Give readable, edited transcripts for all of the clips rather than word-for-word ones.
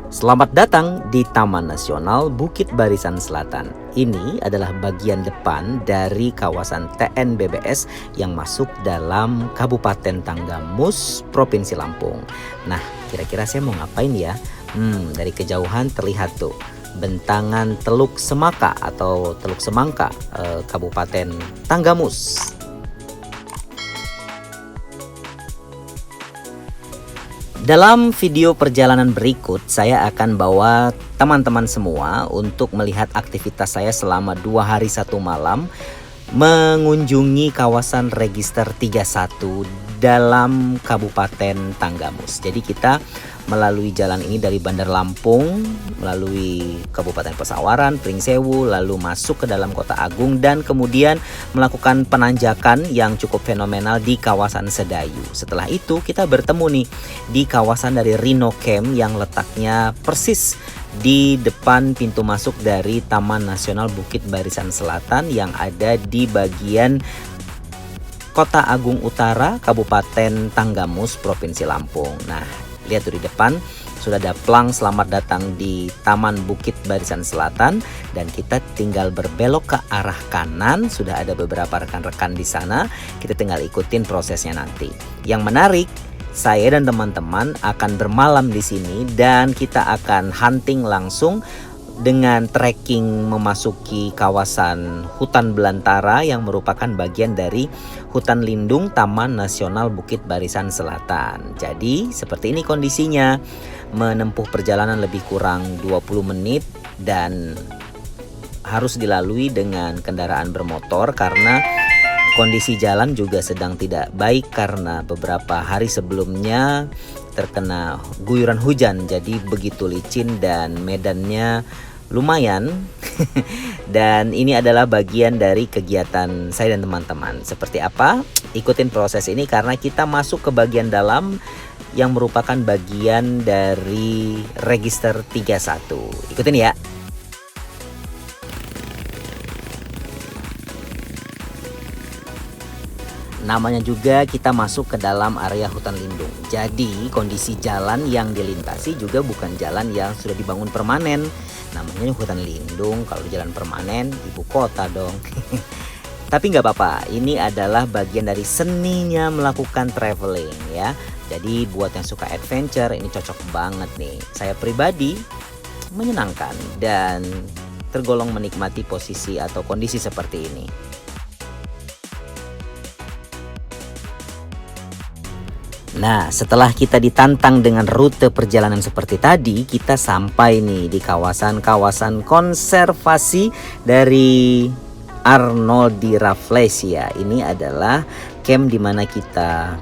Selamat datang di Taman Nasional Bukit Barisan Selatan. Ini adalah bagian depan dari kawasan TNBBS yang masuk dalam Kabupaten Tanggamus, Provinsi Lampung. Nah, kira-kira saya mau ngapain ya? Dari kejauhan terlihat tuh bentangan Teluk Semaka atau Teluk Semangka, Kabupaten Tanggamus. Dalam video perjalanan berikut, saya akan bawa teman-teman semua untuk melihat aktivitas saya selama 2 hari 1 malam mengunjungi kawasan Register 31 dalam Kabupaten Tanggamus. Jadi kita melalui jalan ini dari Bandar Lampung, melalui Kabupaten Pesawaran, Pringsewu, lalu masuk ke dalam Kota Agung dan kemudian melakukan penanjakan yang cukup fenomenal di kawasan Sedayu. Setelah itu kita bertemu nih di kawasan dari Rhino Camp yang letaknya persis di depan pintu masuk dari Taman Nasional Bukit Barisan Selatan yang ada di bagian Kota Agung Utara, Kabupaten Tanggamus, Provinsi Lampung. Nah, lihat tuh di depan sudah ada plang selamat datang di Taman Bukit Barisan Selatan dan kita tinggal berbelok ke arah kanan. Sudah ada beberapa rekan-rekan di sana. Kita tinggal ikutin prosesnya nanti. Yang menarik, saya dan teman-teman akan bermalam di sini dan kita akan hunting langsung dengan trekking memasuki kawasan hutan belantara yang merupakan bagian dari hutan lindung Taman Nasional Bukit Barisan Selatan. Jadi seperti ini kondisinya, menempuh perjalanan lebih kurang 20 menit dan harus dilalui dengan kendaraan bermotor karena kondisi jalan juga sedang tidak baik karena beberapa hari sebelumnya terkena guyuran hujan, jadi begitu licin dan medannya lumayan. Dan ini adalah bagian dari kegiatan saya dan teman-teman. Seperti apa? Ikutin proses ini karena kita masuk ke bagian dalam yang merupakan bagian dari Register 31. Ikutin ya. Namanya juga kita masuk ke dalam area hutan lindung. Jadi kondisi jalan yang dilintasi juga bukan jalan yang sudah dibangun permanen. Namanya hutan lindung, kalau jalan permanen ibu kota dong. Tapi nggak apa-apa, ini adalah bagian dari seninya melakukan traveling ya. Jadi buat yang suka adventure ini cocok banget nih. Saya pribadi menyenangkan dan tergolong menikmati posisi atau kondisi seperti ini. Nah, setelah kita ditantang dengan rute perjalanan seperti tadi, kita sampai nih di kawasan-kawasan konservasi dari Arnoldi Rafflesia. Ini adalah camp di mana kita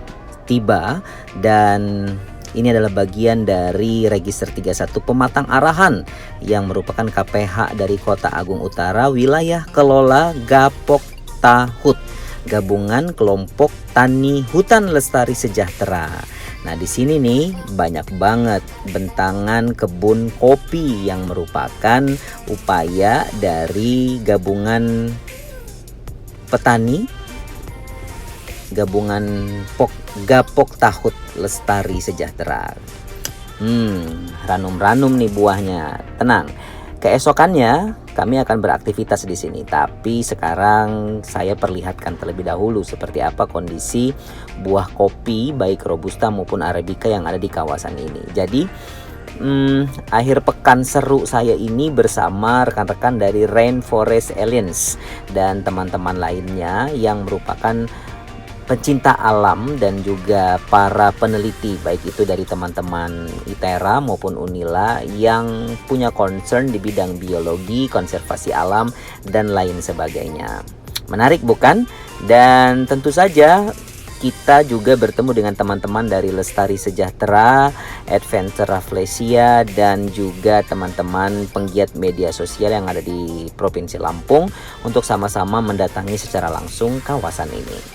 tiba dan ini adalah bagian dari Register 31 Pematang Arahan yang merupakan KPH dari Kota Agung Utara, wilayah kelola Gapok Tahut, Gabungan Kelompok Tani Hutan Lestari Sejahtera. Nah, di sini nih banyak banget bentangan kebun kopi yang merupakan upaya dari gabungan petani Gabungan Gapok Tahut Lestari Sejahtera. Ranum-ranum nih buahnya. Tenang. Keesokannya kami akan beraktivitas di sini, tapi sekarang saya perlihatkan terlebih dahulu seperti apa kondisi buah kopi baik robusta maupun arabica yang ada di kawasan ini. Jadi akhir pekan seru saya ini bersama rekan-rekan dari Rainforest Alliance dan teman-teman lainnya yang merupakan pencinta alam dan juga para peneliti baik itu dari teman-teman ITERA maupun UNILA yang punya concern di bidang biologi, konservasi alam dan lain sebagainya. Menarik bukan? Dan tentu saja kita juga bertemu dengan teman-teman dari Lestari Sejahtera, Adventure Rafflesia dan juga teman-teman penggiat media sosial yang ada di Provinsi Lampung untuk sama-sama mendatangi secara langsung kawasan ini.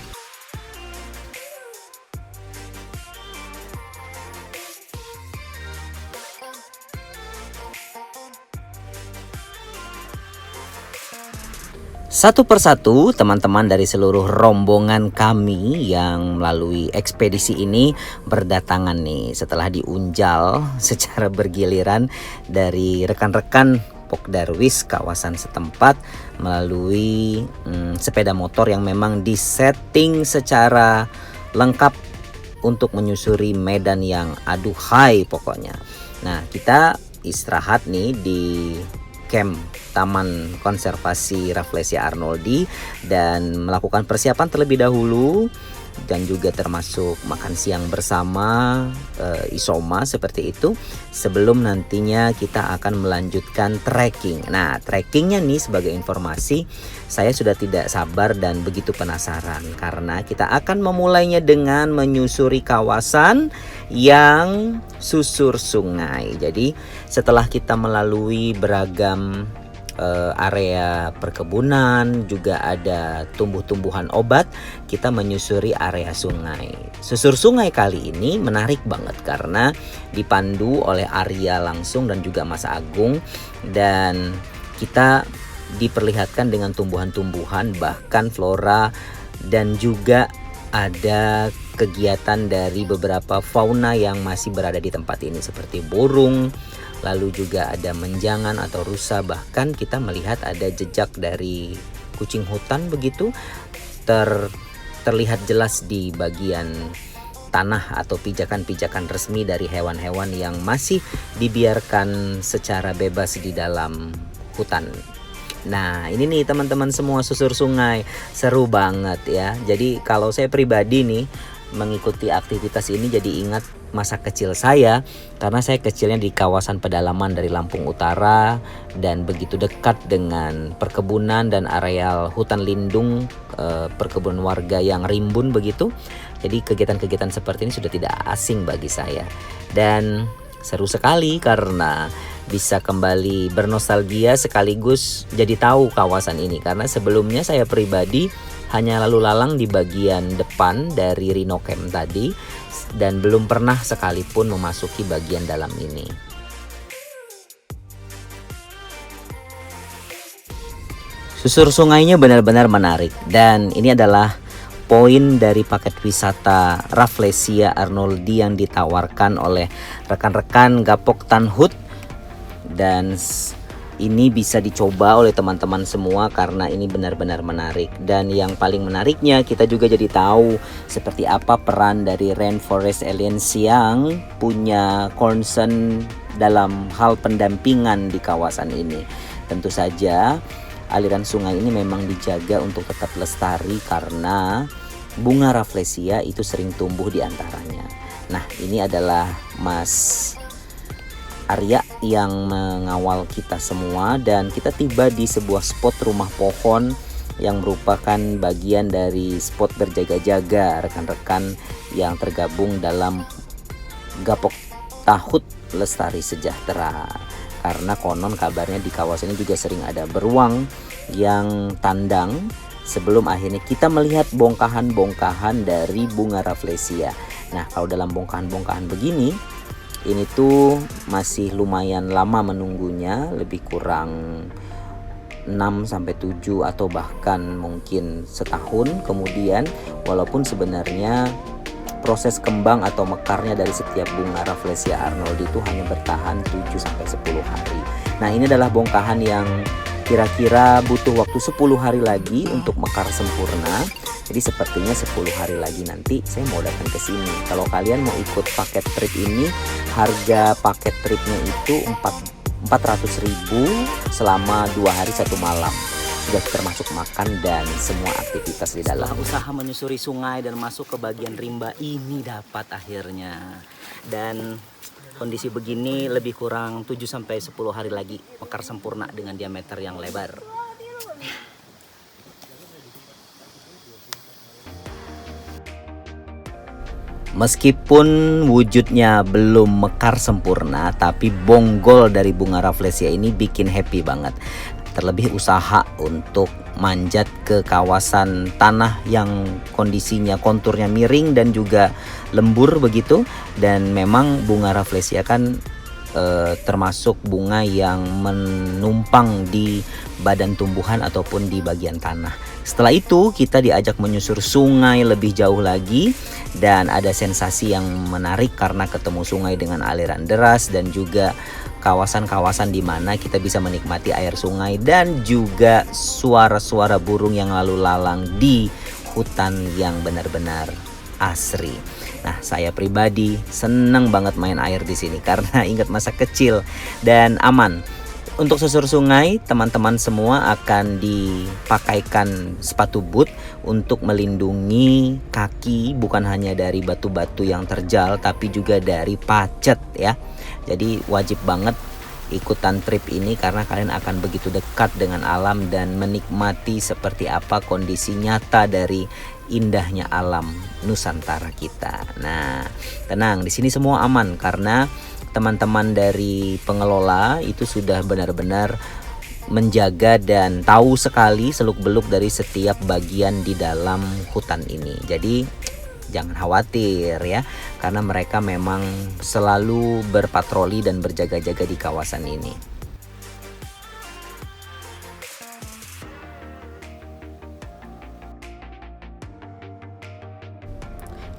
Satu persatu teman-teman dari seluruh rombongan kami yang melalui ekspedisi ini berdatangan nih setelah diunjal secara bergiliran dari rekan-rekan Pokdarwis kawasan setempat melalui sepeda motor yang memang disetting secara lengkap untuk menyusuri medan yang aduhai pokoknya. Nah, kita istirahat nih di camp Taman Konservasi Rafflesia Arnoldi dan melakukan persiapan terlebih dahulu dan juga termasuk makan siang bersama, isoma seperti itu sebelum nantinya kita akan melanjutkan trekking. Nah, trekkingnya nih sebagai informasi, saya sudah tidak sabar dan begitu penasaran karena kita akan memulainya dengan menyusuri kawasan yang susur sungai. Jadi setelah kita melalui beragam area perkebunan, juga ada tumbuh-tumbuhan obat, kita menyusuri area sungai. Susur sungai kali ini menarik banget karena dipandu oleh Arya langsung dan juga Mas Agung, dan kita diperlihatkan dengan tumbuhan-tumbuhan bahkan flora, dan juga ada kegiatan dari beberapa fauna yang masih berada di tempat ini seperti burung, lalu juga ada menjangan atau rusa, bahkan kita melihat ada jejak dari kucing hutan begitu terlihat jelas di bagian tanah atau pijakan-pijakan resmi dari hewan-hewan yang masih dibiarkan secara bebas di dalam hutan. Nah, ini nih teman-teman semua, susur sungai seru banget ya. Jadi kalau saya pribadi nih mengikuti aktivitas ini jadi ingat masa kecil saya, karena saya kecilnya di kawasan pedalaman dari Lampung Utara dan begitu dekat dengan perkebunan dan areal hutan lindung, perkebunan warga yang rimbun begitu. Jadi kegiatan-kegiatan seperti ini sudah tidak asing bagi saya dan seru sekali karena bisa kembali bernostalgia sekaligus jadi tahu kawasan ini, karena sebelumnya saya pribadi hanya lalu lalang di bagian depan dari Rhino Camp tadi dan belum pernah sekalipun memasuki bagian dalam ini. Susur sungainya benar-benar menarik dan ini adalah poin dari paket wisata Rafflesia Arnoldi yang ditawarkan oleh rekan-rekan Gapok Tanhut, dan ini bisa dicoba oleh teman-teman semua karena ini benar-benar menarik. Dan yang paling menariknya, kita juga jadi tahu seperti apa peran dari Rainforest Alliance yang punya concern dalam hal pendampingan di kawasan ini. Tentu saja aliran sungai ini memang dijaga untuk tetap lestari karena bunga Rafflesia itu sering tumbuh di antaranya. Nah, ini adalah Mas Arya yang mengawal kita semua dan kita tiba di sebuah spot rumah pohon yang merupakan bagian dari spot berjaga-jaga rekan-rekan yang tergabung dalam Gapok Tahut Lestari Sejahtera. Karena konon kabarnya di kawasan ini juga sering ada beruang yang tandang sebelum akhirnya kita melihat bongkahan-bongkahan dari bunga Rafflesia. Nah, kalau dalam bongkahan-bongkahan begini, ini tuh masih lumayan lama menunggunya, lebih kurang 6-7 atau bahkan mungkin setahun kemudian, walaupun sebenarnya proses kembang atau mekarnya dari setiap bunga Rafflesia Arnoldi itu hanya bertahan 7-10 hari. Nah, ini adalah bongkahan yang kira-kira butuh waktu 10 hari lagi untuk mekar sempurna. Jadi sepertinya 10 hari lagi nanti saya mau datang ke sini. Kalau kalian mau ikut paket trip ini, harga paket tripnya itu 400.000 selama 2 hari 1 malam. Sudah termasuk makan dan semua aktivitas di dalam. Setelah usaha menyusuri sungai dan masuk ke bagian rimba ini dapat akhirnya. Dan kondisi begini lebih kurang 7-10 hari lagi mekar sempurna dengan diameter yang lebar. Meskipun wujudnya belum mekar sempurna, tapi bonggol dari bunga Rafflesia ini bikin happy banget. Terlebih usaha untuk manjat ke kawasan tanah yang kondisinya konturnya miring dan juga lembur begitu. Dan memang bunga Rafflesia kan termasuk bunga yang menumpang di badan tumbuhan ataupun di bagian tanah. Setelah itu kita diajak menyusur sungai lebih jauh lagi, dan ada sensasi yang menarik karena ketemu sungai dengan aliran deras dan juga kawasan-kawasan di mana kita bisa menikmati air sungai dan juga suara-suara burung yang lalu lalang di hutan yang benar-benar asri. Nah, saya pribadi senang banget main air di sini karena ingat masa kecil dan aman. Untuk susur sungai, teman-teman semua akan dipakaikan sepatu boot untuk melindungi kaki bukan hanya dari batu-batu yang terjal tapi juga dari pacet ya. Jadi wajib banget ikutan trip ini karena kalian akan begitu dekat dengan alam dan menikmati seperti apa kondisi nyata dari indahnya alam Nusantara kita. Nah, tenang, di sini semua aman karena teman-teman dari pengelola itu sudah benar-benar menjaga dan tahu sekali seluk-beluk dari setiap bagian di dalam hutan ini. Jadi jangan khawatir ya, karena mereka memang selalu berpatroli dan berjaga-jaga di kawasan ini.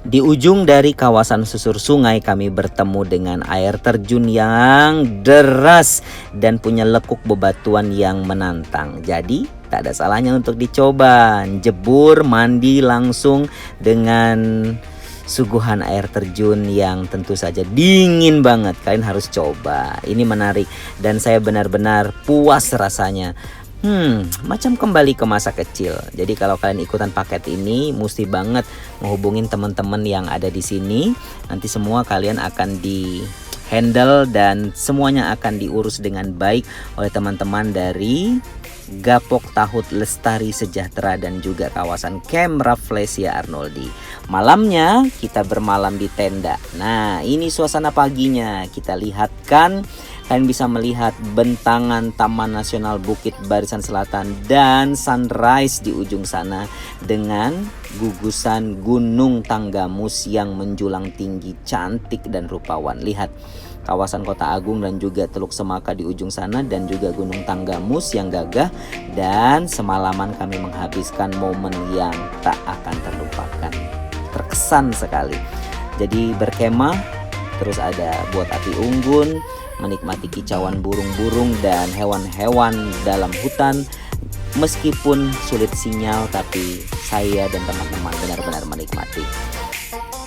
Di ujung dari kawasan susur sungai kami bertemu dengan air terjun yang deras dan punya lekuk bebatuan yang menantang. Jadi tak ada salahnya untuk dicoba, jebur mandi langsung dengan suguhan air terjun yang tentu saja dingin banget. Kalian harus coba, ini menarik dan saya benar-benar puas rasanya. Macam kembali ke masa kecil. Jadi kalau kalian ikutan paket ini, mesti banget menghubungin teman-teman yang ada di sini. Nanti semua kalian akan di handle dan semuanya akan diurus dengan baik oleh teman-teman dari Gapok Tahut Lestari Sejahtera dan juga kawasan Camp Rafflesia Arnoldi. Malamnya kita bermalam di tenda. Nah, ini suasana paginya. Kita lihatkan, kalian bisa melihat bentangan Taman Nasional Bukit Barisan Selatan dan sunrise di ujung sana dengan gugusan Gunung Tanggamus yang menjulang tinggi, cantik dan rupawan. Lihat kawasan Kota Agung dan juga Teluk Semaka di ujung sana dan juga Gunung Tanggamus yang gagah, dan semalaman kami menghabiskan momen yang tak akan terlupakan. Terkesan sekali. Jadi berkemah, terus ada buat api unggun, menikmati kicauan burung-burung dan hewan-hewan dalam hutan. Meskipun sulit sinyal, tapi saya dan teman-teman benar-benar menikmati.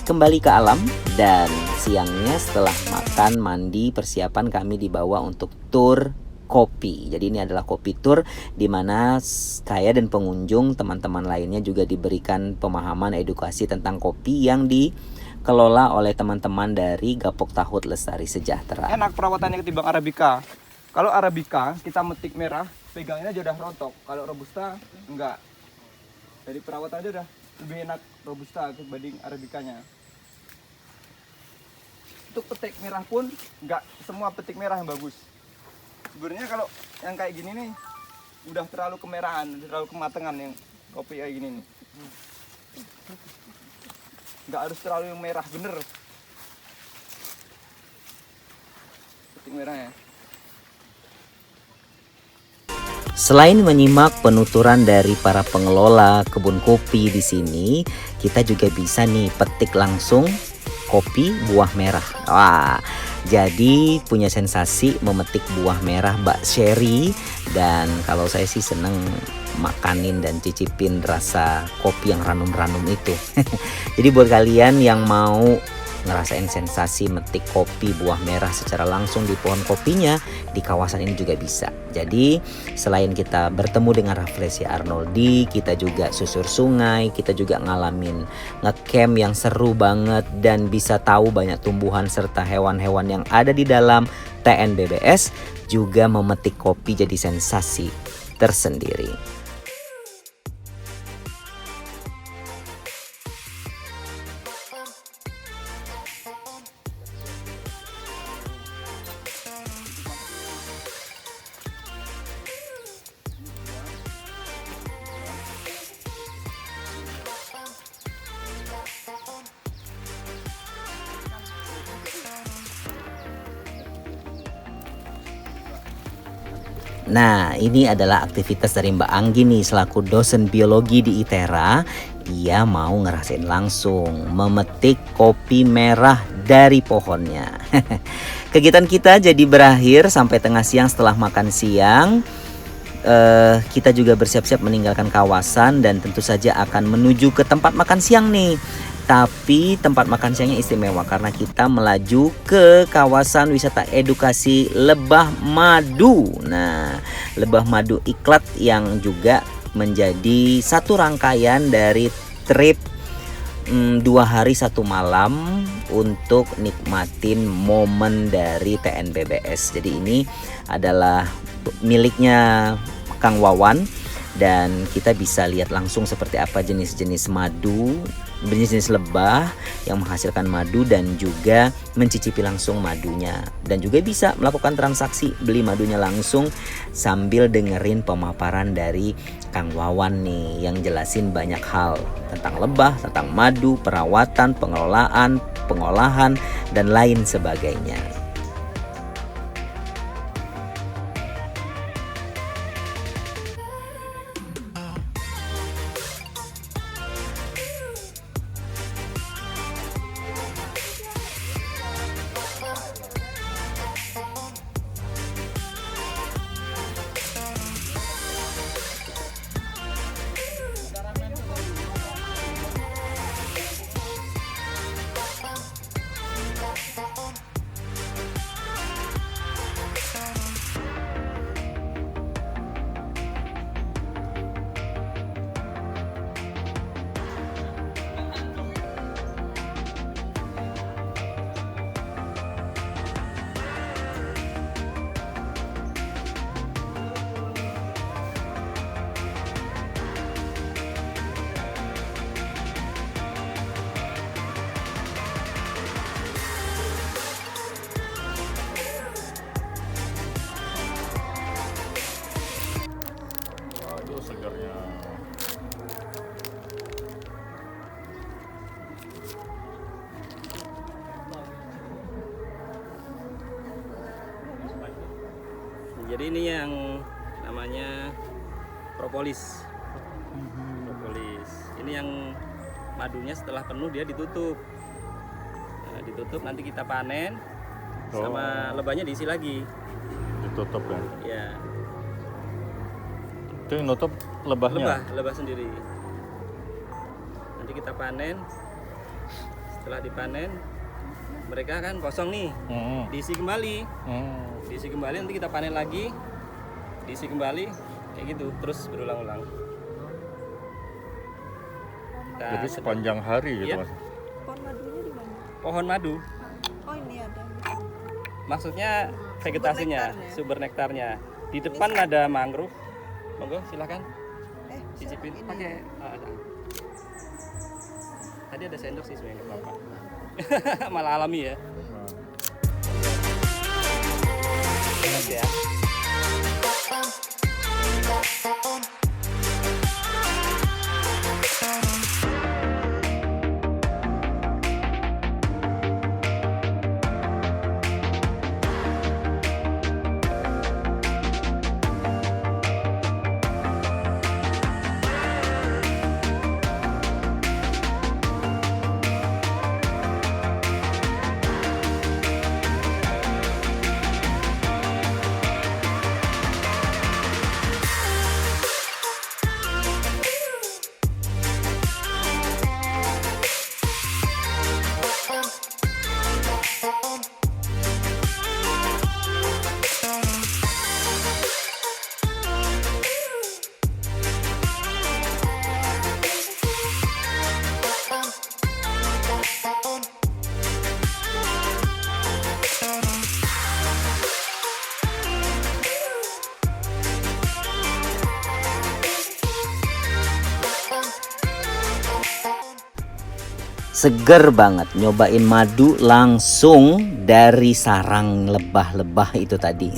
Kembali ke alam, dan siangnya setelah makan, mandi, persiapan kami dibawa untuk tur kopi. Jadi ini adalah kopi tour di mana saya dan pengunjung, teman-teman lainnya juga diberikan pemahaman edukasi tentang kopi yang dikelola oleh teman-teman dari Gapok Tahut Lestari Sejahtera. Enak perawatannya ketimbang Arabica. Kalau Arabica kita metik merah, pegangnya aja udah rontok. Kalau Robusta enggak. Jadi perawatannya udah lebih enak Robusta dibanding Arabicanya. Untuk petik merah pun enggak semua petik merah yang bagus. Sebenarnya kalau yang kayak gini nih udah terlalu kemerahan, terlalu kematangan yang kopi kayak gini nih. Enggak harus terlalu yang merah bener. Petik merahnya. Selain menyimak penuturan dari para pengelola kebun kopi di sini, kita juga bisa nih petik langsung kopi buah merah. Wah, jadi punya sensasi memetik buah merah bak sherry, dan kalau saya sih seneng makanin dan cicipin rasa kopi yang ranum-ranum itu. Jadi buat kalian yang mau ngerasain sensasi metik kopi buah merah secara langsung di pohon kopinya, di kawasan ini juga bisa. Jadi selain kita bertemu dengan Rafflesia Arnoldi, kita juga susur sungai, kita juga ngalamin ngecamp yang seru banget dan bisa tahu banyak tumbuhan serta hewan-hewan yang ada di dalam TNBBS. Juga memetik kopi jadi sensasi tersendiri. Nah, ini adalah aktivitas dari Mbak Anggi nih selaku dosen biologi di ITERA. Ia mau ngerasain langsung memetik kopi merah dari pohonnya. Kegiatan kita jadi berakhir sampai tengah siang. Setelah makan siang, kita juga bersiap-siap meninggalkan kawasan dan tentu saja akan menuju ke tempat makan siang nih. Tapi tempat makan siangnya istimewa karena kita melaju ke kawasan wisata edukasi Lebah Madu. Nah, Lebah Madu Iklat yang juga menjadi satu rangkaian dari trip 2 hari 1 malam untuk nikmatin momen dari TNBBS. Jadi ini adalah miliknya Kang Wawan dan kita bisa lihat langsung seperti apa jenis-jenis madu, jenis-jenis lebah yang menghasilkan madu dan juga mencicipi langsung madunya, dan juga bisa melakukan transaksi beli madunya langsung sambil dengerin pemaparan dari Kang Wawan nih yang jelasin banyak hal tentang lebah, tentang madu, perawatan, pengelolaan, pengolahan dan lain sebagainya. Aduh, segarnya. Jadi ini yang namanya propolis. Propolis. Ini yang madunya setelah penuh dia ditutup. Nah, ditutup nanti kita panen sama lebahnya diisi lagi. Ditutup ya. Ya. Itu yang nutup lebahnya. Lebah sendiri. Nanti kita panen. Setelah dipanen, mereka kan kosong nih. Diisi kembali. Diisi kembali, nanti kita panen lagi. Diisi kembali, kayak gitu, terus berulang-ulang. Nah, Jadi sepanjang hari gitu Iya. Mas. Pohon madunya di mana? pohon madu, Oh ini ada. maksudnya vegetasinya, nektarnya. sumber nektarnya. Di depan ada mangrove. Monggo, silakan cicipin. ini. Pakai ada. Tadi ada sendok sih sebenarnya nggak apa-apa. Malah alami ya. Enak ya. Seger banget nyobain madu langsung dari sarang lebah-lebah itu tadi.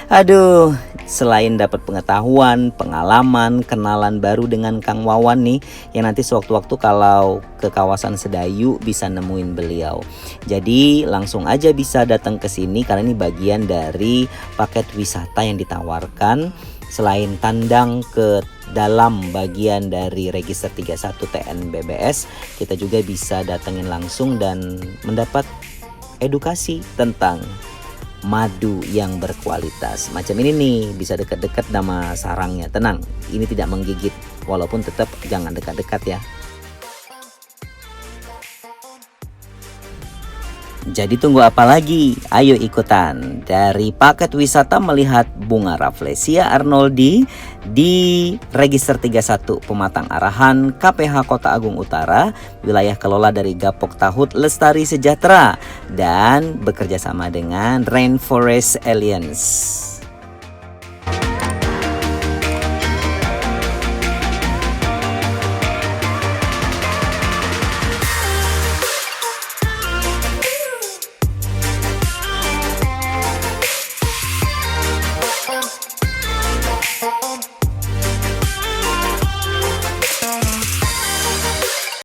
Aduh, selain dapat pengetahuan, pengalaman, kenalan baru dengan Kang Wawan nih, yang nanti sewaktu-waktu kalau ke kawasan Sedayu bisa nemuin beliau. Jadi langsung aja bisa datang ke sini karena ini bagian dari paket wisata yang ditawarkan. Selain tandang ke dalam bagian dari Register 31 TNBBS, kita juga bisa datengin langsung dan mendapat edukasi tentang madu yang berkualitas. Macam ini nih, bisa dekat-dekat nama sarangnya. Tenang, ini tidak menggigit, walaupun tetap jangan dekat-dekat ya. Jadi tunggu apa lagi? Ayo ikutan. Dari paket wisata melihat bunga Rafflesia arnoldi di Register 31 Pematang Arahan KPH Kota Agung Utara, wilayah kelola dari Gapok Tahut Lestari Sejahtera dan bekerja sama dengan Rainforest Alliance.